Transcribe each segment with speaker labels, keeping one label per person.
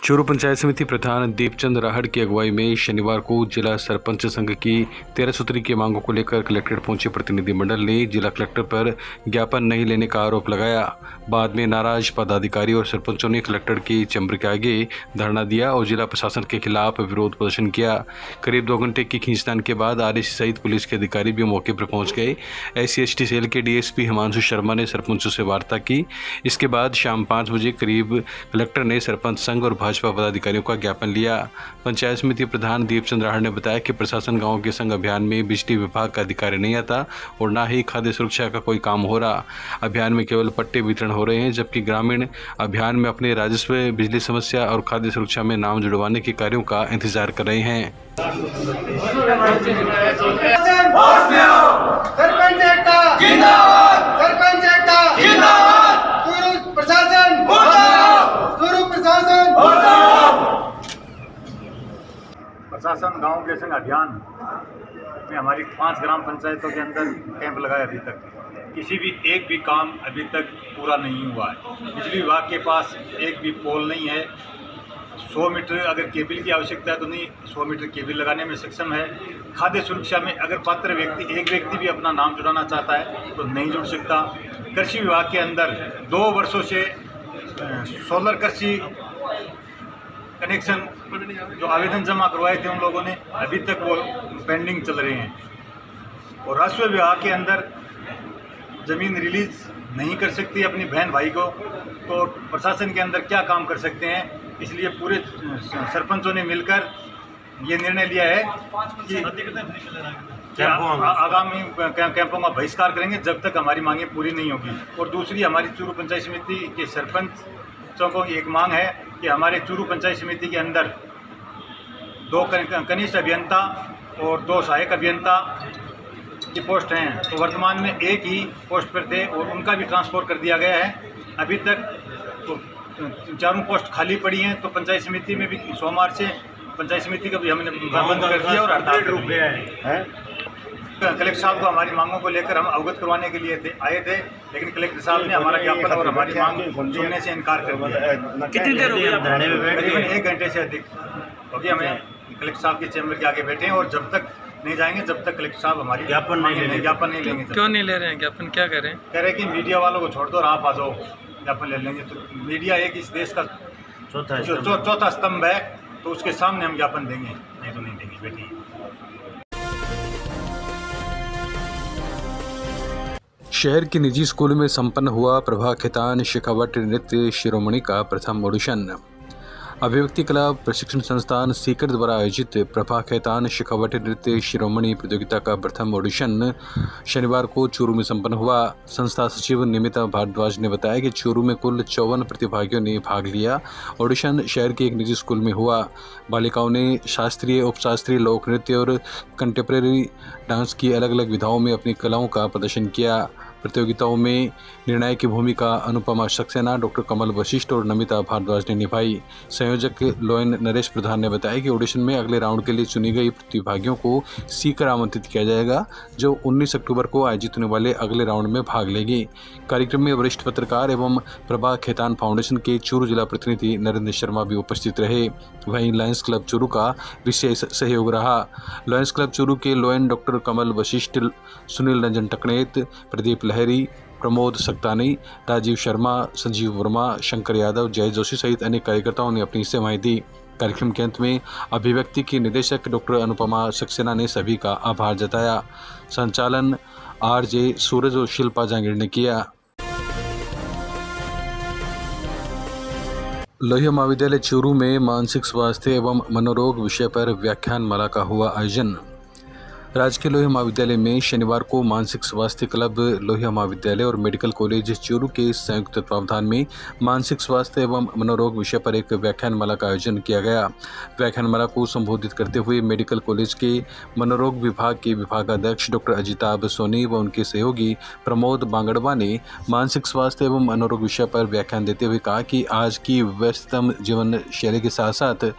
Speaker 1: चूरू पंचायत समिति प्रधान दीपचंद राहड़ की अगुवाई में शनिवार को जिला सरपंच संघ की 13 सूत्री की मांगों को लेकर कलेक्ट्रेट पहुंचे प्रतिनिधिमंडल ने जिला कलेक्टर पर ज्ञापन नहीं लेने का आरोप लगाया। बाद में नाराज पदाधिकारी और सरपंचों ने कलेक्टर के चैम्बर के आगे धरना दिया और जिला प्रशासन के खिलाफ विरोध प्रदर्शन किया। करीब 2 घंटे की खींचतान के बाद आरएसी सहित पुलिस के अधिकारी भी मौके पर पहुँच गए। SC/ST सेल के DSP हिमांशु शर्मा ने सरपंचों से वार्ता की। इसके बाद शाम 5 बजे करीब कलेक्टर ने सरपंच संघ और भाजपा पदाधिकारियों का ज्ञापन लिया। पंचायत समिति प्रधान दीपचंद राहड़ ने बताया कि प्रशासन गांव के संघ अभियान में बिजली विभाग का अधिकारी नहीं आता और न ही खाद्य सुरक्षा का कोई काम हो रहा। अभियान में केवल पट्टे वितरण हो रहे हैं, जबकि ग्रामीण अभियान में अपने राजस्व, बिजली समस्या और खाद्य सुरक्षा में नाम जुड़वाने के कार्यों का इंतजार कर रहे हैं।
Speaker 2: प्रशासन गांव के संग अभियान में हमारी 5 ग्राम पंचायतों के अंदर कैंप लगाए। अभी तक किसी भी एक भी काम अभी तक पूरा नहीं हुआ है। बिजली विभाग के पास एक भी पोल नहीं है। 100 मीटर अगर केबल की आवश्यकता है तो नहीं 100 मीटर केबल लगाने में सक्षम है। खाद्य सुरक्षा में अगर पात्र व्यक्ति एक व्यक्ति भी अपना नाम जुड़ाना चाहता है तो नहीं जुड़ सकता। कृषि विभाग के अंदर 2 वर्षों से सोलर कृषि कनेक्शन जो आवेदन जमा करवाए थे उन लोगों ने अभी तक वो पेंडिंग चल रहे हैं। और राजस्व विभाग के अंदर ज़मीन रिलीज नहीं कर सकती अपनी बहन भाई को, तो प्रशासन के अंदर क्या काम कर सकते हैं। इसलिए पूरे सरपंचों ने मिलकर ये निर्णय लिया है कि आगामी कैंपों का बहिष्कार करेंगे जब तक हमारी मांगें पूरी नहीं होगी। और दूसरी हमारी चूरू पंचायत समिति के सरपंचों को एक मांग है कि हमारे चूरू पंचायत समिति के अंदर 2 कनिष्ठ अभियंता और 2 सहायक अभियंता की पोस्ट हैं। तो वर्तमान में एक ही पोस्ट पर थे और उनका भी ट्रांसफर कर दिया गया है। अभी तक तो 4 पोस्ट खाली पड़ी हैं। तो पंचायत समिति में भी सोमवार से पंचायत समिति का भी हमने बंद कर दिया और हड़ताल रुक गया है। कलेक्टर साहब को हमारी मांगों को लेकर हम अवगत करवाने के लिए आए थे, लेकिन कलेक्टर साहब ने हमारा ज्ञापन और हमारी मांग सुनने से इनकार कर दिया। कितनी देर हो गई? करीबन 1 घंटे से अधिक अभी हमें कलेक्टर साहब के चैम्बर के आगे बैठे हैं और जब तक नहीं जाएंगे जब तक कलेक्टर साहब हमारी ज्ञापन नहीं लेंगे।
Speaker 3: क्यों नहीं ले रहे हैं ज्ञापन? क्या कह रहे हैं?
Speaker 2: कह रहे हैं कि मीडिया वालों को छोड़ दो और आप आ जाओ, ज्ञापन ले लेंगे। तो मीडिया एक इस देश का चौथा स्तंभ है, तो उसके सामने हम ज्ञापन देंगे, नहीं तो नहीं देंगे। बेटी
Speaker 1: शहर के निजी स्कूल में संपन्न हुआ प्रभा खेतान शेखावट नृत्य शिरोमणि का प्रथम ऑडिशन। अभिव्यक्ति कला प्रशिक्षण संस्थान सीकर द्वारा आयोजित प्रभा खेतान शेखावट नृत्य शिरोमणि प्रतियोगिता का प्रथम ऑडिशन शनिवार को चूरू में संपन्न हुआ। संस्था सचिव निमिता भारद्वाज ने बताया कि चूरू में कुल 54 प्रतिभागियों ने भाग लिया। ऑडिशन शहर के एक निजी स्कूल में हुआ। बालिकाओं ने शास्त्रीय, उपशास्त्रीय, लोक नृत्य और कंटेम्प्रेरी डांस की अलग अलग विधाओं में अपनी कलाओं का प्रदर्शन किया। प्रतियोगिताओं में निर्णायक भूमिका अनुपमा सक्सेना, डॉक्टर कमल वशिष्ठ और नमिता भारद्वाज ने निभाई। संयोजक लोयन नरेश प्रधान ने बताया कि ऑडिशन में अगले राउंड के लिए चुनी गई प्रतिभागियों को सीकर आमंत्रित किया जाएगा, जो 19 अक्टूबर को आयोजित होने वाले अगले राउंड में भाग लेगी। कार्यक्रम में वरिष्ठ पत्रकार एवं प्रभा खेतान फाउंडेशन के चूरू जिला प्रतिनिधि नरेंद्र शर्मा भी उपस्थित रहे। वहीं लायंस क्लब चूरू का विशेष सहयोग रहा। लायंस क्लब चूरू के लोयन डॉक्टर कमल वशिष्ठ, सुनील रंजन टकनेत, प्रदीप लहरी, प्रमोद सक्तानी, राजीव शर्मा, संजीव वर्मा, शंकर यादव, जय जोशी सहित अनेक कार्यकर्ताओं ने अपनी सेवाएं दी। कार्यक्रम के अंत में अभिव्यक्ति की निदेशक डॉक्टर अनुपमा सक्सेना ने सभी का आभार जताया। संचालन RJ सूरज और शिल्पा जांगीर ने किया। लोहिया महाविद्यालय चूरू में मानसिक स्वास्थ्य एवं मनोरोग विषय पर व्याख्यान माला का हुआ आयोजन। राजकीय लोहिया महाविद्यालय में शनिवार को मानसिक स्वास्थ्य क्लब लोहिया महाविद्यालय और मेडिकल कॉलेज चूरू के संयुक्त तत्वावधान में मानसिक स्वास्थ्य एवं मनोरोग विषय पर एक व्याख्यानमाला का आयोजन किया गया। व्याख्यानमाला को संबोधित करते हुए मेडिकल कॉलेज के मनोरोग विभाग के विभागाध्यक्ष डॉक्टर अजिताभ सोनी व उनके सहयोगी प्रमोद बांगड़वा ने मानसिक स्वास्थ्य एवं मनोरोग विषय पर व्याख्यान देते हुए कहा कि आज की व्यस्ततम जीवन शैली के साथ साथ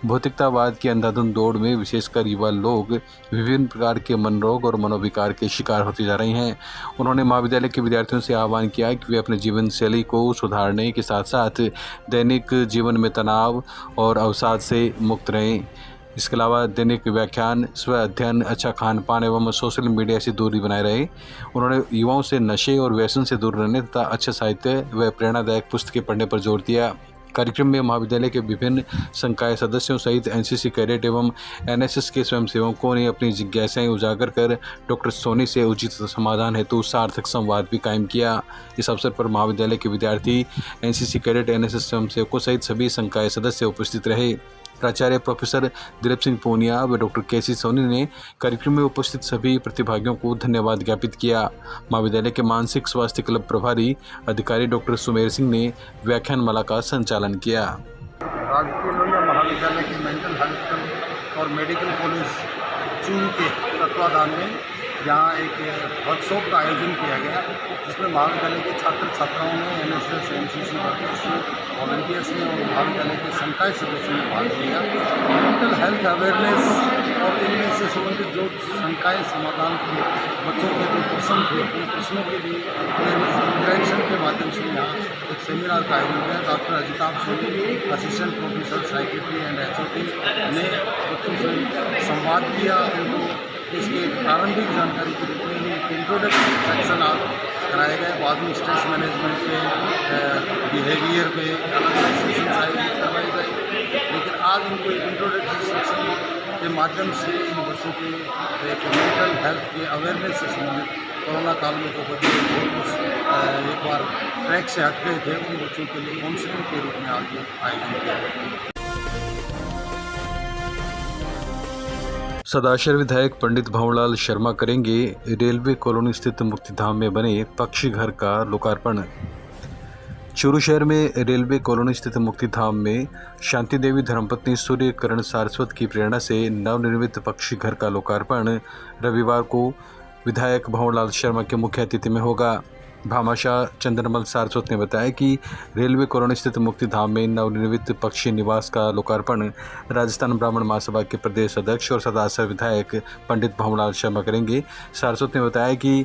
Speaker 1: भौतिकतावाद की अंधाधुंध दौड़ में विशेषकर युवा लोग विभिन्न प्रकार के मनोरोग और मनोविकार के शिकार होती जा रही हैं। उन्होंने महाविद्यालय के विद्यार्थियों से आह्वान किया कि वे अपने जीवन शैली को सुधारने के साथ साथ दैनिक जीवन में तनाव और अवसाद से मुक्त रहें। इसके अलावा दैनिक व्याख्यान, स्व अध्ययन, अच्छा खान पान एवं सोशल मीडिया से दूरी बनाए रहे। उन्होंने युवाओं से नशे और व्यसन से दूर रहने तथा अच्छे साहित्य व प्रेरणादायक पुस्तकें पढ़ने पर जोर दिया। कार्यक्रम में महाविद्यालय के विभिन्न संकाय सदस्यों सहित एनसीसी कैडेट एवं एनएसएस के स्वयंसेवकों ने अपनी जिज्ञासाएं उजागर कर डॉक्टर सोनी से उचित समाधान हेतु सार्थक संवाद भी कायम किया। इस अवसर पर महाविद्यालय के विद्यार्थी, एनसीसी कैडेट, एनएसएस स्वयंसेवकों सहित सभी संकाय सदस्य उपस्थित रहे। प्राचार्य प्रोफेसर दिलीप सिंह पूनिया व डॉक्टर केसी सोनी ने कार्यक्रम में उपस्थित सभी प्रतिभागियों को धन्यवाद ज्ञापित किया। महाविद्यालय के मानसिक स्वास्थ्य क्लब प्रभारी अधिकारी डॉक्टर सुमेर सिंह ने व्याख्यानमाला का संचालन किया।
Speaker 4: राजकीय लोहिया महाविद्यालय के मेंटल हेल्थ क्लब और मेडिकल कॉलेज चूरू के तत्वाधान में यहाँ एक वर्कशॉप का आयोजन किया गया, जिसमें महाविद्यालय के छात्र छात्राओं ने, एनएसएस, एनसीसी वर्कर्स, वॉलंटियर्स ने और महाविद्यालय के संकाय सदस्यों ने भाग लिया। मेंटल हेल्थ अवेयरनेस और इनमें से संबंधित जो संकाय समाधान के बच्चों के जो प्रश्न थे, उन प्रश्नों के लिए इंटरेक्शन के माध्यम से यहाँ एक सेमिनार का आयोजन किया। Doctor Ajitabh Soni, assistant professor psychiatry and HOD ने बच्चों से संवाद किया। उनको इसके प्रारंभिक जानकारी के रूप में एक इंट्रोडक्शन सेक्शन कराए गए। बाद में स्ट्रेस मैनेजमेंट पे, बिहेवियर पे अलग अलग सेशन आयोजित करवाए गए। लेकिन आज उनको एक इंट्रोडक्शन सेक्शन के माध्यम से इन बच्चों के एक मेंटल हेल्थ के अवेयरनेस से संबंधित कोरोना काल में जो बच्चे एक बार ट्रैक से हट गए थे, उन बच्चों के लिए काउंसलिंग के रूप में आज आयोजन किया गया।
Speaker 1: सदाशर विधायक पंडित भंवरलाल शर्मा करेंगे रेलवे कॉलोनी स्थित मुक्तिधाम में बने पक्षी घर का लोकार्पण। चूरू शहर में रेलवे कॉलोनी स्थित मुक्तिधाम में शांति देवी धर्मपत्नी सूर्यकरण सारस्वत की प्रेरणा से नवनिर्मित पक्षी घर का लोकार्पण रविवार को विधायक भंवरलाल शर्मा के मुख्य अतिथि में होगा। भामाशाह चंद्रमल सारस्वत ने बताया कि रेलवे कॉलोनी स्थित मुक्तिधाम में नवनिर्मित पक्षी निवास का लोकार्पण राजस्थान ब्राह्मण महासभा के प्रदेश अध्यक्ष और सदाशर विधायक पंडित भंवरलाल शर्मा करेंगे। सारस्वत ने बताया कि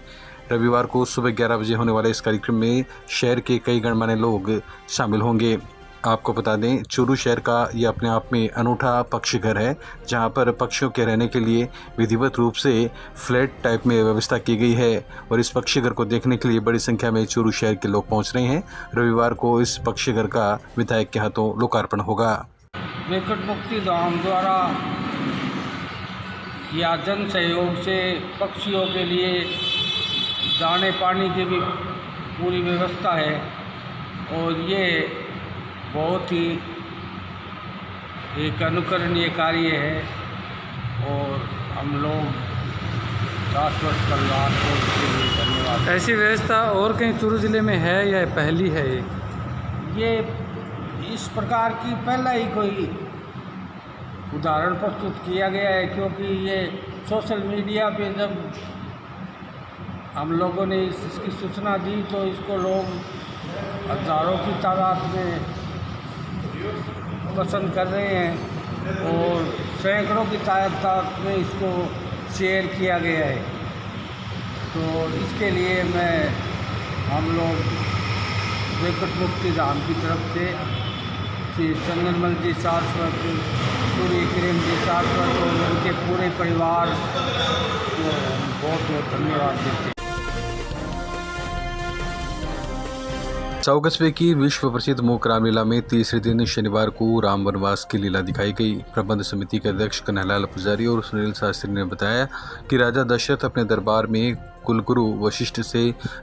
Speaker 1: रविवार को सुबह 11 बजे होने वाले इस कार्यक्रम में शहर के कई गणमान्य लोग शामिल होंगे। आपको बता दें, चूरू शहर का ये अपने आप में अनूठा पक्षी घर है, जहां पर पक्षियों के रहने के लिए विधिवत रूप से फ्लैट टाइप में व्यवस्था की गई है और इस पक्षी घर को देखने के लिए बड़ी संख्या में चूरू शहर के लोग पहुंच रहे हैं। रविवार को इस पक्षी घर का विधायक के हाथों लोकार्पण होगा।
Speaker 5: वेंकट मुक्तिधाम द्वारा या जन सहयोग से पक्षियों के लिए दाने पानी की भी पूरी व्यवस्था है और ये बहुत ही एक अनुकरणीय कार्य है और हम लोग शाश्वत कल्याण को इसके लिए धन्यवाद।
Speaker 3: ऐसी व्यवस्था और कहीं चूरू ज़िले में है या पहली है?
Speaker 5: ये इस प्रकार की पहला ही कोई उदाहरण प्रस्तुत किया गया है, क्योंकि ये सोशल मीडिया पे जब हम लोगों ने इसकी सूचना दी तो इसको लोग हज़ारों की तादाद में पसंद कर रहे हैं और सैकड़ों की तादाद में इसको शेयर किया गया है। तो इसके लिए हम लोग वेंकट मुक्तिधाम की तरफ से श्री चंद्रमल जी सारस्वत, सूर्य किरण जी सारस्वत और उनके पूरे परिवार को बहुत बहुत धन्यवाद देते हैं।
Speaker 1: 100 कस्बे की विश्व प्रसिद्ध मूक रामलीला में तीसरे दिन शनिवार को राम वनवास की लीला दिखाई गई। प्रबंध समिति के अध्यक्ष कन्हैयालाल पुजारी और सुनील शास्त्री ने बताया कि राजा दशरथ अपने दरबार में कुलगुरु वशिष्ठ से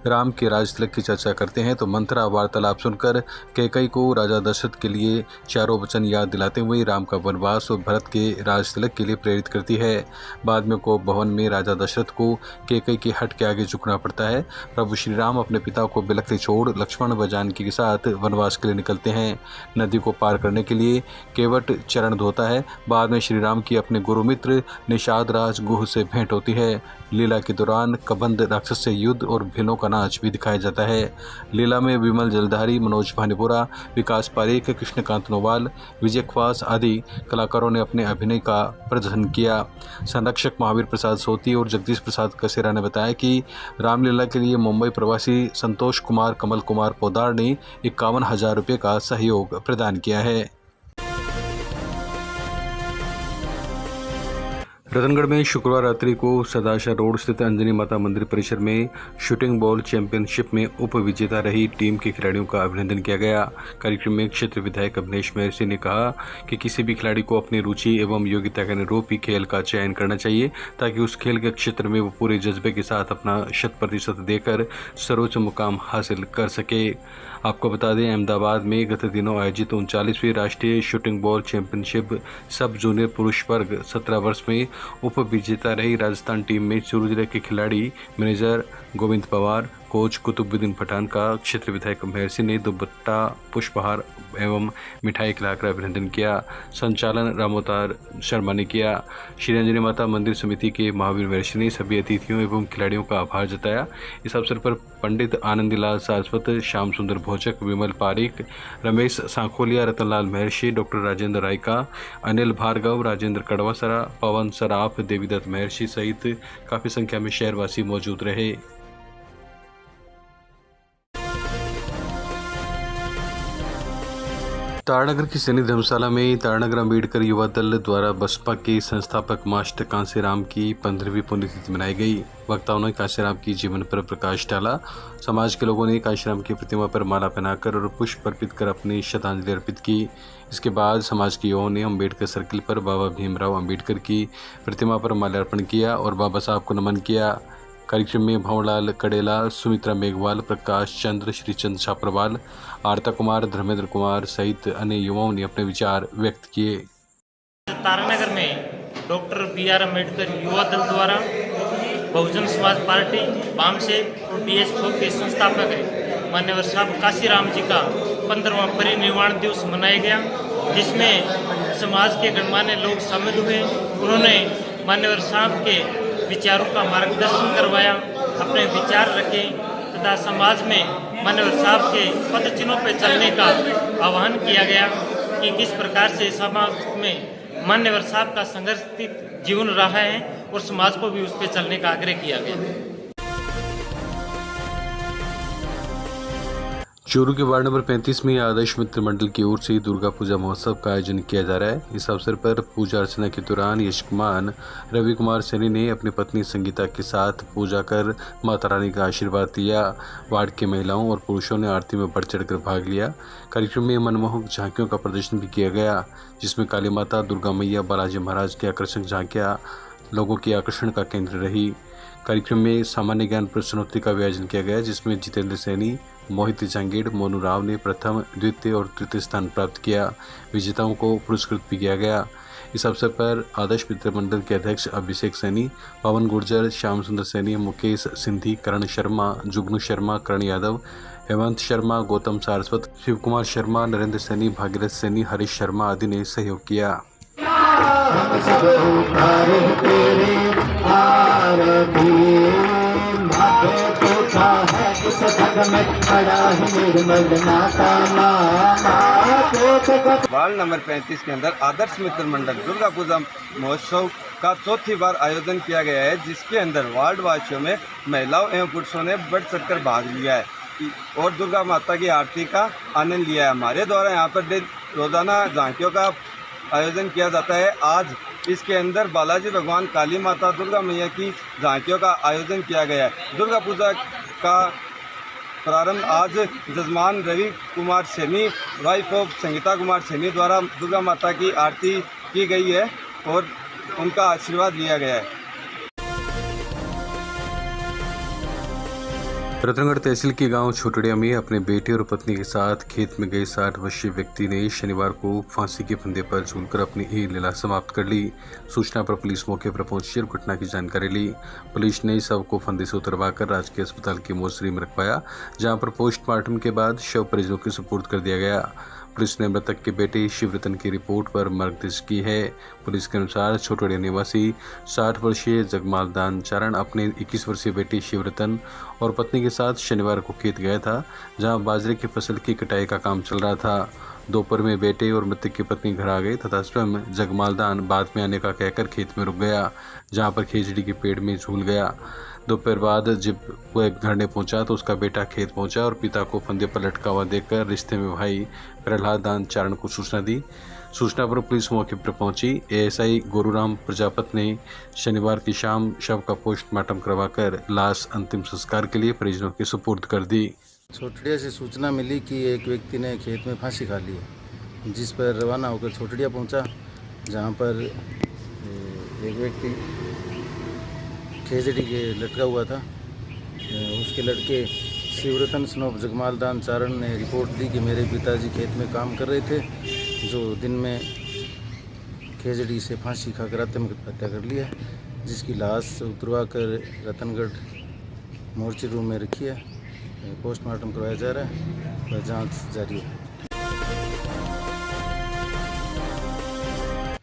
Speaker 1: राम के राज तिलक की चर्चा करते हैं तो मंत्रा वार्तालाप सुनकर कैकई को राजा दशरथ के लिए चारों वचन याद दिलाते हुए राम का वनवास और भरत के राज तिलक के लिए प्रेरित करती है। बाद में कोप भवन में राजा दशरथ को कैकई के हट के आगे झुकना पड़ता है। प्रभु श्री राम अपने पिता को बिलखते छोड़ लक्ष्मण व जानकी के साथ वनवास के लिए निकलते हैं। नदी को पार करने के लिए केवट चरण धोता है। बाद में श्री राम की अपने गुरुमित्र निषाद राज गुह से भेंट होती है। लीला के दौरान कबंध तालाबंद राक्षस से युद्ध और भीलों का नाच भी दिखाया जाता है। लीला में विमल जलधारी, मनोज भानीपुरा, विकास पारीक, कृष्णकांत नोवाल, विजय ख्वास आदि कलाकारों ने अपने अभिनय का प्रदर्शन किया। संरक्षक महावीर प्रसाद सोती और जगदीश प्रसाद कसेरा ने बताया कि रामलीला के लिए मुंबई प्रवासी संतोष कुमार कमल कुमार पोदार ने 51,000 रुपये का सहयोग प्रदान किया है। रतनगढ़ में शुक्रवार रात्रि को सदाशा रोड स्थित अंजनी माता मंदिर परिसर में शूटिंग बॉल चैंपियनशिप में उप विजेता रही टीम के खिलाड़ियों का अभिनंदन किया गया। कार्यक्रम में क्षेत्र विधायक अवनीश महर्षि ने कहा कि किसी भी खिलाड़ी को अपनी रुचि एवं योग्यता के अनुरूप ही खेल का चयन करना चाहिए ताकि उस खेल के क्षेत्र में वो पूरे जज्बे के साथ अपना 100% देकर सर्वोच्च मुकाम हासिल कर सके। आपको बता दें, अहमदाबाद में गत दिनों आयोजित 39वीं राष्ट्रीय शूटिंग बॉल चैंपियनशिप सब जूनियर पुरुष वर्ग 17 वर्ष में उप विजेता रही राजस्थान टीम में चूरू जिले के खिलाड़ी मैनेजर गोविंद पवार, कोच कुतुबुद्दीन पठान का क्षेत्र विधायक महर्षि ने दुपट्टा, पुष्पहार एवं मिठाई खिलाकर अभिनंदन किया। संचालन रामोतार शर्मा ने किया। श्री अंजनी माता मंदिर समिति के महावीर महर्षि ने सभी अतिथियों एवं खिलाड़ियों का आभार जताया। इस अवसर पर पंडित आनंदीलाल सारस्वत, श्याम सुंदर भोजक, विमल पारीक, रमेश सांखोलिया, रतनलाल महर्षि, डॉक्टर राजेंद्र रायका, अनिल भार्गव, राजेंद्र कड़वासरा, पवन सराफ, देवीदत्त महर्षि सहित काफी संख्या में शहरवासी मौजूद रहे। तारानगर की सैनिक धर्मशाला में तारानगर अम्बेडकर युवा दल द्वारा बसपा के संस्थापक मास्टर कांसीराम की 15वीं पुण्यतिथि मनाई गई। वक्ताओं ने कांसीराम की जीवन पर प्रकाश डाला। समाज के लोगों ने कांसीराम की प्रतिमा पर माला पहनाकर और पुष्प अर्पित कर अपनी श्रद्धांजलि अर्पित की। इसके बाद समाज के युवाओं ने अम्बेडकर सर्किल पर बाबा भीमराव अम्बेडकर की प्रतिमा पर माल्यार्पण किया और बाबा साहब को नमन किया। कार्यक्रम में भंवरलाल कड़ेला, सुमित्रा मेघवाल, प्रकाश चंद्र, श्रीचंद छापरवाल, आरता कुमार, धर्मेंद्र कुमार सहित अन्य युवाओं ने अपने विचार व्यक्त किए।
Speaker 6: तारानगर में डॉक्टर बी.आर. अम्बेडकर युवा दल द्वारा बहुजन समाज पार्टी वामसेक और DSP के संस्थापक है मान्यवर साहब कांसीराम जी का 15वां परिनिर्वाण दिवस मनाया गया, जिसमें समाज के गणमान्य लोग शामिल हुए। उन्होंने मान्यवर साहब के विचारों का मार्गदर्शन करवाया, अपने विचार रखे तथा समाज में मान्यवर साहब के पद चिन्हों पर चलने का आह्वान किया गया कि किस प्रकार से समाज में मान्यवर साहब का संघर्षित जीवन रहा है और समाज को भी उस पर चलने का आग्रह किया गया।
Speaker 1: चूरू के वार्ड नंबर 35 में आदर्श मित्र मंडल की ओर से दुर्गा पूजा महोत्सव का आयोजन किया जा रहा है। इस अवसर पर पूजा अर्चना के दौरान यशकुमान रवि कुमार सैनी ने अपनी पत्नी संगीता के साथ पूजा कर माता रानी का आशीर्वाद दिया। वार्ड के महिलाओं और पुरुषों ने आरती में बढ़ चढ़कर भाग लिया। कार्यक्रम में मनमोहक झांकियों का प्रदर्शन भी किया गया, जिसमें काली माता, दुर्गा मैया, बालाजी महाराज की आकर्षक झांकियाँ लोगों के आकर्षण का केंद्र रही। कार्यक्रम में सामान्य ज्ञान प्रश्नोत्तरी का भी आयोजन किया गया, जिसमें जितेंद्र सैनी, मोहित जंगीड़, मोनू राव ने प्रथम, द्वितीय और तृतीय स्थान प्राप्त किया। विजेताओं को पुरस्कृत भी किया गया। इस अवसर पर आदर्श मित्र मंडल के अध्यक्ष अभिषेक सैनी, पवन गुर्जर, श्याम सुंदर सैनी, मुकेश सिंधी, करण शर्मा, जुगनू शर्मा, करण यादव, हेमंत शर्मा, गौतम सारस्वत, शिव कुमार शर्मा, नरेंद्र सैनी, भागीरथ सैनी, हरीश शर्मा आदि ने सहयोग किया।
Speaker 7: वार्ड नंबर 35 के अंदर आदर्श मित्र मंडल दुर्गा पूजा महोत्सव का चौथी बार आयोजन किया गया है, जिसके अंदर वार्ड वासियों में महिलाओं एवं पुरुषों ने बढ़ चढ़कर भाग लिया है और दुर्गा माता की आरती का आनंद लिया है। हमारे द्वारा यहाँ पर रोजाना झांकियों का आयोजन किया जाता है। आज इसके अंदर बालाजी भगवान, काली माता, दुर्गा मैया की झांकियों का आयोजन किया गया है। दुर्गा पूजा का प्रारंभ आज जजमान रवि कुमार सैनी, वाइफ ऑफ संगीता कुमार सैनी द्वारा दुर्गा माता की आरती की गई है और उनका आशीर्वाद लिया गया है।
Speaker 1: रतनगढ़ तहसील के गांव छोटड़िया में अपने बेटे और पत्नी के साथ खेत में गए 60 वर्षीय व्यक्ति ने शनिवार को फांसी के फंदे पर झूलकर अपनी लीला समाप्त कर ली। सूचना पर पुलिस मौके पर पहुंची और घटना की जानकारी ली। पुलिस ने शव को फंदे से उतरवाकर राजकीय अस्पताल की मोर्चरी में रखवाया, जहां पर पोस्टमार्टम के बाद शव परिजनों के सुपुर्द कर दिया गया। पुलिस ने मृतक के बेटे शिवरतन की रिपोर्ट पर मर्गदर्श की है। पुलिस के अनुसार छोटवाड़िया निवासी 60 वर्षीय जगमाल दान चारण अपने 21 वर्षीय बेटे शिवरतन और पत्नी के साथ शनिवार को खेत गया था, जहां बाजरे की फसल की कटाई का काम चल रहा था। दोपहर में बेटे और मृतक की पत्नी घर आ गए तथा स्वयं जगमाल दान बाद में आने का कहकर खेत में रुक गया, जहां पर खेजड़ी के पेड़ में झूल गया। दोपहर बाद जब वह घर ने पहुंचा तो उसका बेटा खेत पहुंचा और पिता को फंदे पर लटका हुआ देखकर रिश्ते में भाई प्रहलाद दान चारण को सूचना दी। सूचना पर पुलिस मौके पर पहुंची। एएसआई गोरूराम प्रजापत ने शनिवार की शाम शव का पोस्टमार्टम करवाकर लाश अंतिम संस्कार के लिए परिजनों के सुपुर्द कर दी।
Speaker 8: छोटड़िया से सूचना मिली कि एक व्यक्ति ने खेत में फांसी खा ली है, जिस पर रवाना होकर छोटड़िया पहुंचा, जहां पर एक व्यक्ति खेजड़ी के लटका हुआ था। उसके लड़के शिवरतन स्नोप जगमाल दान चारण ने रिपोर्ट दी कि मेरे पिताजी खेत में काम कर रहे थे, जो दिन में खेजड़ी से फांसी खाकर आत्महत्या कर लिया, जिसकी लाश उतरवा कर रतनगढ़ मोर्चे रूम में रखी है। पोस्टमार्टम करवाया जा रहा है और जांच जारी है।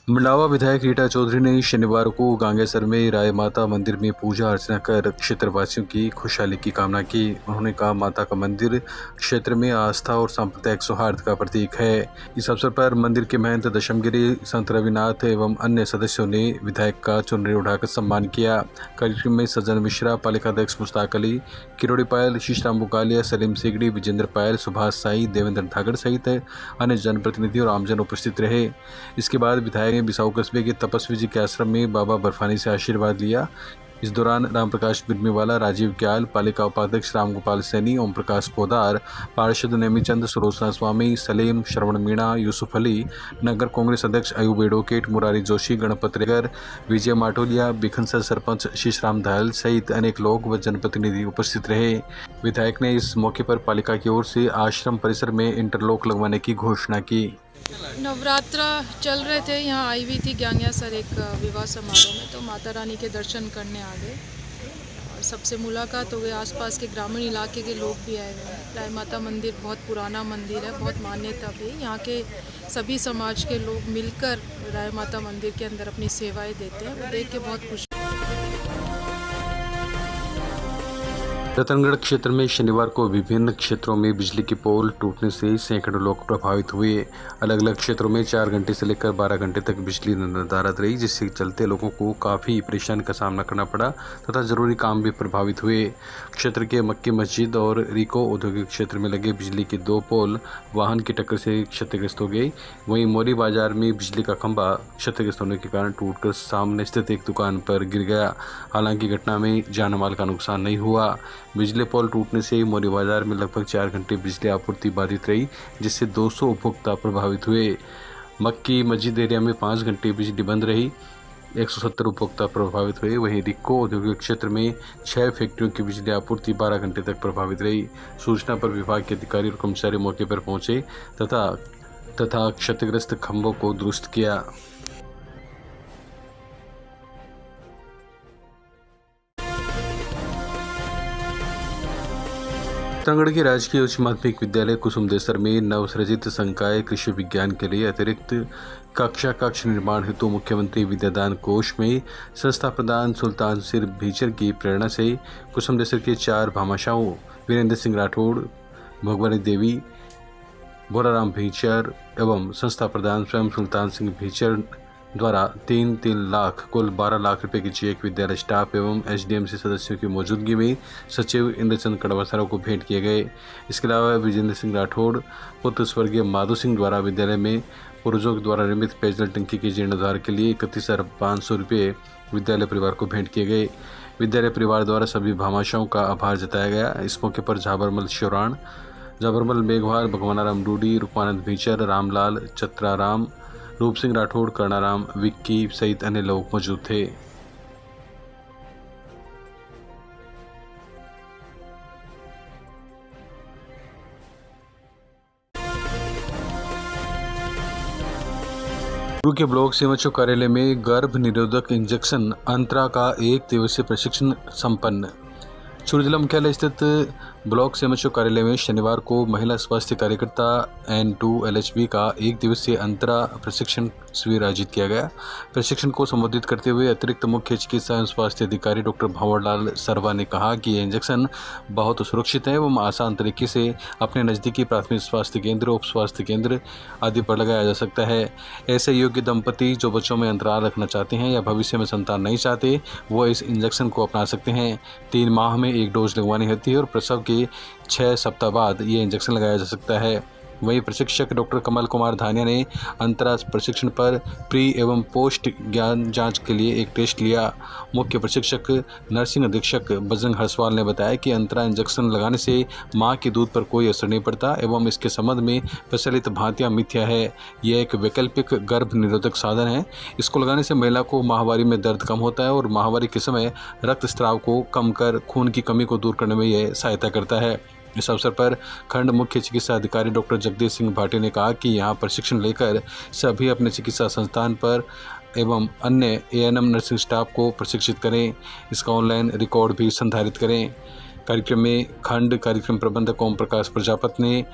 Speaker 1: मंडावा विधायक रीटा चौधरी ने शनिवार को गांगेसर में राय माता मंदिर में पूजा अर्चना कर क्षेत्रवासियों की खुशहाली की कामना की। उन्होंने कहा, माता का मंदिर क्षेत्र में आस्था और सांप्रदायिक सौहार्द का प्रतीक है। इस अवसर पर मंदिर के महंत दशमगिरी संत रविनाथ एवं अन्य सदस्यों ने विधायक का चुनरी उठाकर सम्मान किया। कार्यक्रम में सज्जन मिश्रा, पालिका अध्यक्ष मुश्ताक अली, किरोड़ी पायल, शीशराम बुकालिया, सलीम सिगड़ी, विजेंद्र पायल, सुभाष साई, देवेंद्र धागड़ सहित अन्य जनप्रतिनिधि और आमजन उपस्थित रहे। इसके बाद विधायक ने बिसाऊ कस्बे के तपस्वी जी के आश्रम में बाबा बर्फानी से आशीर्वाद लिया। इस दौरान रामप्रकाश बिरमीवाला, राजीव क्याल, पालिका उपाध्यक्ष रामगोपाल सैनी, ओम प्रकाश पोदार, पार्षद नेमीचंद, सुरोचना स्वामी, सलीम, श्रवण मीणा, यूसुफ अली, नगर कांग्रेस अध्यक्ष अयूब एडवोकेट, मुरारी जोशी, गणपत रेगर, विजय माटोलिया, बिखनसर सरपंच शीशराम दयाल सहित अनेक लोग व जनप्रतिनिधि उपस्थित रहे। विधायक ने इस मौके पर पालिका की ओर से आश्रम परिसर में इंटरलॉक लगवाने की घोषणा की।
Speaker 9: नवरात्र चल रहे थे, यहाँ आई हुई थी ग्यांग्या सर एक विवाह समारोह में, तो माता रानी के दर्शन करने आ गए और सबसे मुलाकात हो गई। आसपास के ग्रामीण इलाके के लोग भी आए हुए हैं। राय माता मंदिर बहुत पुराना मंदिर है, बहुत मान्यता भी। यहाँ के सभी समाज के लोग मिलकर राय माता मंदिर के अंदर अपनी सेवाएं देते हैं, वो देख के बहुत खुशी।
Speaker 1: रतनगढ़ क्षेत्र में शनिवार को विभिन्न क्षेत्रों में बिजली के पोल टूटने से सैकड़ों लोग प्रभावित हुए। अलग अलग क्षेत्रों में 4 घंटे से लेकर 12 घंटे तक बिजली नदारद रही, जिसके चलते लोगों को काफ़ी परेशानी का सामना करना पड़ा तथा जरूरी काम भी प्रभावित हुए। क्षेत्र के मक्की मस्जिद और रिको औद्योगिक क्षेत्र में लगे बिजली के 2 पोल वाहन की टक्कर से क्षतिग्रस्त हो गए। वहीं मोरी बाजार में बिजली का खंभा क्षतिग्रस्त होने के कारण टूटकर सामने स्थित एक दुकान पर गिर गया। हालांकि घटना में जान माल का नुकसान नहीं हुआ। बिजली पोल टूटने से मोरी बाजार में लगभग 4 घंटे बिजली आपूर्ति बाधित रही, जिससे 200 उपभोक्ता प्रभावित हुए। मक्की मस्जिद एरिया में 5 घंटे बिजली बंद रही, 170 उपभोक्ता प्रभावित हुए। वहीं रिक्को औद्योगिक क्षेत्र में 6 फैक्ट्रियों की बिजली आपूर्ति 12 घंटे तक प्रभावित रही। सूचना पर विभाग के अधिकारी और कर्मचारी मौके पर पहुंचे तथा क्षतिग्रस्त खंभों को दुरुस्त किया। रतनगढ़ के राजकीय उच्च माध्यमिक विद्यालय कुसुमदेसर में नवसृजित संकाय कृषि विज्ञान के लिए अतिरिक्त कक्ष निर्माण हेतु मुख्यमंत्री विद्यादान कोष में संस्था प्रधान सुल्तान सिर भीचर की प्रेरणा से कुसुमदेसर के 4 भामाशाहों वीरेंद्र सिंह राठौड़, भगवानी देवी, भोलाराम भीचर एवं संस्था प्रधान स्वयं सुल्तान सिंह भीचर द्वारा 3 लाख कुल 12 लाख रुपए की चेक विद्यालय स्टाफ एवं एसडीएमसी सदस्यों की मौजूदगी में सचिव इंद्रचंद कड़वासरा को भेंट किए गए। इसके अलावा विजेंद्र सिंह राठौड़ पुत्र स्वर्गीय माधो सिंह द्वारा विद्यालय में पूर्वजों द्वारा निर्मित पेयजल टंकी के जीर्णोद्धार के लिए 31,500 रुपये विद्यालय परिवार को भेंट किए गए। विद्यालय परिवार द्वारा सभी भामाशाहों का आभार जताया गया। इस मौके पर झाबरमल शिवराण, झाबरमल मेघवाल, भगवानाराम डूडी, रूपानंद भीचर, रामलाल चत्राराम, रूप सिंह राठौड़, कर्णाराम, विक्की सहित अन्य लोग मौजूद थे। गुरु के ब्लॉक सीएमएचओ कार्यालय में गर्भ निरोधक इंजेक्शन अंतरा का 1 दिवसीय प्रशिक्षण संपन्न। चूरू जिला मुख्यालय स्थित ब्लॉक सीएमएचओ कार्यालय में शनिवार को महिला स्वास्थ्य कार्यकर्ता N2 LHB का एक दिवसीय अंतरा प्रशिक्षण शिविर आयोजित किया गया। प्रशिक्षण को संबोधित करते हुए अतिरिक्त मुख्य चिकित्सा एवं स्वास्थ्य अधिकारी डॉक्टर भंवरलाल सरवा ने कहा कि यह इंजेक्शन बहुत सुरक्षित है एवं आसान तरीके से अपने नज़दीकी प्राथमिक स्वास्थ्य केंद्र, उप स्वास्थ्य केंद्र आदि पर लगाया जा सकता है। ऐसे योग्य दंपति जो बच्चों में अंतराल रखना चाहते हैं या भविष्य में संतान नहीं चाहते, वो इस इंजेक्शन को अपना सकते हैं। 3 माह में 1 डोज लगवानी होती है और प्रसव के 6 सप्ताह बाद ये इंजेक्शन लगाया जा सकता है। वहीं प्रशिक्षक डॉक्टर कमल कुमार धानिया ने अंतरा प्रशिक्षण पर प्री एवं पोस्ट ज्ञान जांच के लिए एक टेस्ट लिया। मुख्य प्रशिक्षक नर्सिंग अधीक्षक बजरंग हरसवाल ने बताया कि अंतरा इंजेक्शन लगाने से मां के दूध पर कोई असर नहीं पड़ता एवं इसके संबंध में प्रचलित भ्रांतियां मिथ्या है। यह एक वैकल्पिक गर्भ निरोधक साधन है। इसको लगाने से महिला को माहवारी में दर्द कम होता है और माहवारी के समय रक्तस्राव को कम कर खून की कमी को दूर करने में यह सहायता करता है। इस अवसर पर खंड मुख्य चिकित्सा अधिकारी डॉक्टर जगदीश सिंह भाटी ने कहा कि यहाँ प्रशिक्षण लेकर सभी अपने चिकित्सा संस्थान पर एवं अन्य ANM नर्सिंग स्टाफ को प्रशिक्षित करें। इसका ऑनलाइन रिकॉर्ड भी संधारित करें। कार्यक्रम में खंड कार्यक्रम प्रबंधक ओम प्रकाश प्रजापति ने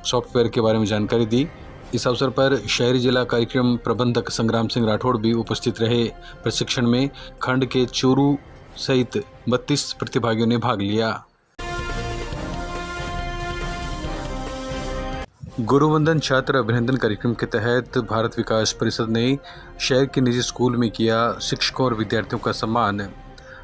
Speaker 1: सॉफ्टवेयर के बारे में जानकारी दी। इस अवसर पर शहरी जिला कार्यक्रम प्रबंधक संग्राम सिंह राठौड़ भी उपस्थित रहे। प्रशिक्षण में खंड के चूरू सहित 32 प्रतिभागियों ने भाग लिया। गुरुवंदन छात्र अभिनंदन कार्यक्रम के तहत भारत विकास परिषद ने शहर के निजी स्कूल में किया शिक्षकों और विद्यार्थियों का सम्मान।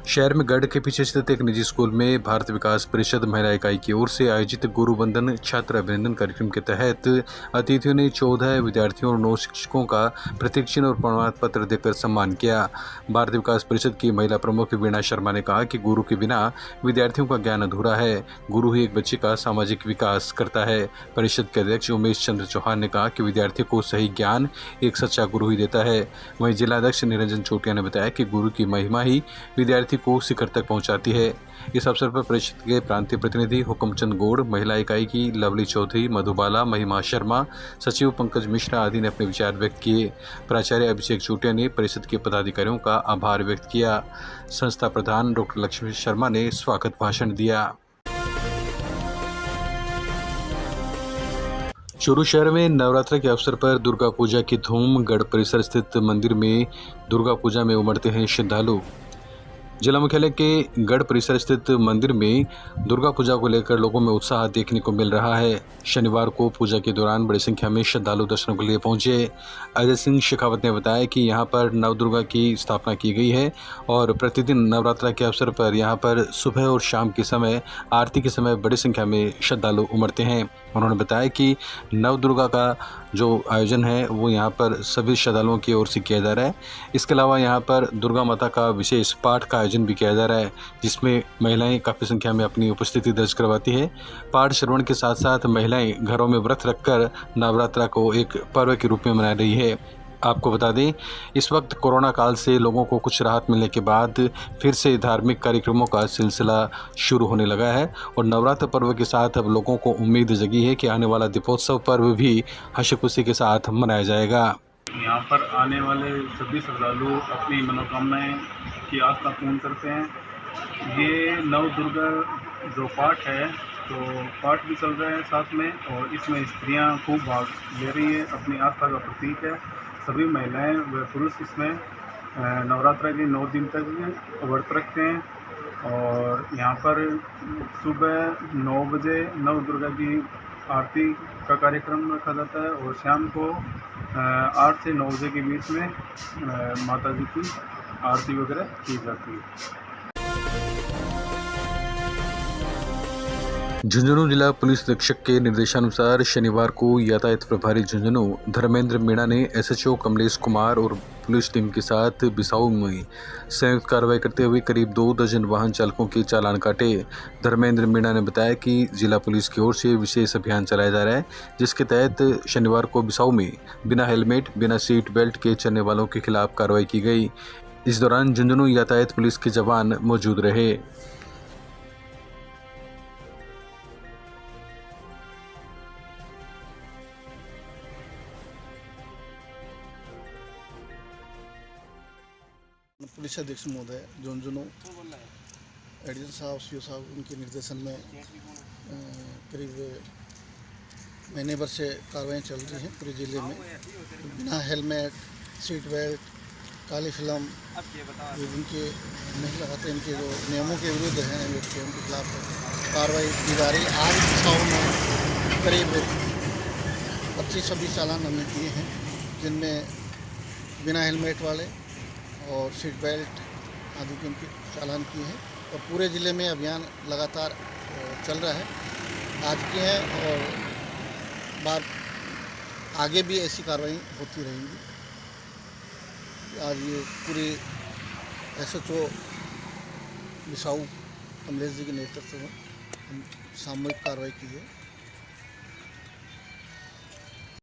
Speaker 1: शहर में गढ़ के पीछे स्थित एक निजी स्कूल में भारत विकास परिषद महिला इकाई की ओर से आयोजित गुरुवंदन छात्र अभिनंदन कार्यक्रम के तहत अतिथियों ने 14 विद्यार्थियों और 9 शिक्षकों का प्रतीक चिन्ह और प्रमाण पत्र देकर सम्मान किया। भारत विकास परिषद की महिला प्रमुख वीणा शर्मा ने कहा कि गुरु के बिना विद्यार्थियों का ज्ञान अधूरा है। गुरु ही एक बच्चे का सामाजिक विकास करता है। परिषद के अध्यक्ष उमेश चंद्र चौहान ने कहा कि विद्यार्थी को सही ज्ञान एक सच्चा गुरु ही देता है। वहीं जिलाध्यक्ष निरंजन चोटिया ने बताया कि गुरु की महिमा ही विद्यार्थी को शिखर तक पहुंचाती है। इस अवसर पर परिषद के प्रांतीय प्रतिनिधि हुकमचंद गौड़, महिला इकाई की लवली चौधरी, मधुबाला, महिमा शर्मा, सचिव पंकज मिश्रा आदि ने अपने विचार व्यक्त किए। प्राचार्य अभिषेक चोटिया ने परिषद के पदाधिकारियों का आभार व्यक्त किया। संस्था प्रधान डॉक्टर लक्ष्मी शर्मा ने स्वागत भाषण दिया। चूरू शहर में नवरात्र के अवसर पर दुर्गा पूजा की धूम। गढ़ परिसर स्थित मंदिर में दुर्गा पूजा में उमड़ते हैं श्रद्धालु। जिला मुख्यालय के गढ़ परिसर स्थित मंदिर में दुर्गा पूजा को लेकर लोगों में उत्साह देखने को मिल रहा है। शनिवार को पूजा के दौरान बड़ी संख्या में श्रद्धालु दर्शन के लिए पहुंचे। अजय सिंह शेखावत ने बताया कि यहां पर नवदुर्गा की स्थापना की गई है और प्रतिदिन नवरात्रा के अवसर पर यहां पर सुबह और शाम के समय आरती के समय बड़ी संख्या में श्रद्धालु उमड़ते हैं। उन्होंने बताया कि नवदुर्गा का जो आयोजन है वो यहाँ पर सभी श्रद्धालुओं की ओर से किया जा रहा है। इसके अलावा यहाँ पर दुर्गा माता का विशेष पाठ का आयोजन भी किया जा रहा है, जिसमें महिलाएं काफ़ी संख्या में अपनी उपस्थिति दर्ज करवाती है। पाठ श्रवण के साथ साथ महिलाएं घरों में व्रत रखकर नवरात्रा को एक पर्व के रूप में मना रही है। आपको बता दें, इस वक्त कोरोना काल से लोगों को कुछ राहत मिलने के बाद फिर से धार्मिक कार्यक्रमों का सिलसिला शुरू होने लगा है और नवरात्र पर्व के साथ अब लोगों को उम्मीद जगी है कि आने वाला दीपोत्सव पर्व भी हर्ष खुशी के साथ मनाया जाएगा।
Speaker 10: यहाँ पर आने वाले सभी श्रद्धालु अपनी मनोकामनाएं की आस्था पूर्ण करते हैं। ये नव दुर्गा जो पाठ है तो पाठ भी चल रहा है साथ में, और इसमें स्त्रियाँ खूब भाग ले रही है। अपनी आस्था का प्रतीक है। सभी महिलाएं व पुरुष इसमें नवरात्रा के 9 दिन तक व्रत रखते हैं और यहाँ पर सुबह 9 बजे नव दुर्गा की आरती का कार्यक्रम रखा जाता है और शाम को 8 से 9 बजे के बीच में माता जी की आरती वगैरह की जाती है।
Speaker 1: झुंझुनू जिला पुलिस अधीक्षक के निर्देशानुसार शनिवार को यातायात प्रभारी झुंझुनू धर्मेंद्र मीणा ने SHO कमलेश कुमार और पुलिस टीम के साथ बिसाऊ में संयुक्त कार्रवाई करते हुए करीब 2 दर्जन वाहन चालकों के चालान काटे। धर्मेंद्र मीणा ने बताया कि जिला पुलिस की ओर से विशेष अभियान चलाया जा रहा है, जिसके तहत शनिवार को बिसाऊ में बिना हेलमेट, बिना सीट बेल्ट के चलने वालों के खिलाफ कार्रवाई की गई। इस दौरान झुंझुनू यातायात पुलिस के जवान मौजूद रहे।
Speaker 11: पुलिस अधीक्षक महोदय झुंझुनू
Speaker 4: एडिशनल साहब सी साहब उनके निर्देशन में करीब महीने भर से कार्रवाई चल रही हैं पूरे ज़िले में। बिना हेलमेट, सीट बेल्ट, काली फिल्म जिनके नहीं लगाते, इनके जो नियमों के विरुद्ध हैं उनके खिलाफ कार्रवाई की जा रही। आज दिशाओं में करीब 25-26 चालान हमने किए हैं, जिनमें बिना हेलमेट वाले और सीट बेल्ट आदि के उनके चालान किए हैं। और पूरे ज़िले में अभियान लगातार चल रहा है, आज के हैं और बार आगे भी ऐसी कार्रवाई होती रहेंगी। आज ये पूरी SHO बिसाऊ कमलेश जी के नेतृत्व में सामूहिक कार्रवाई की है।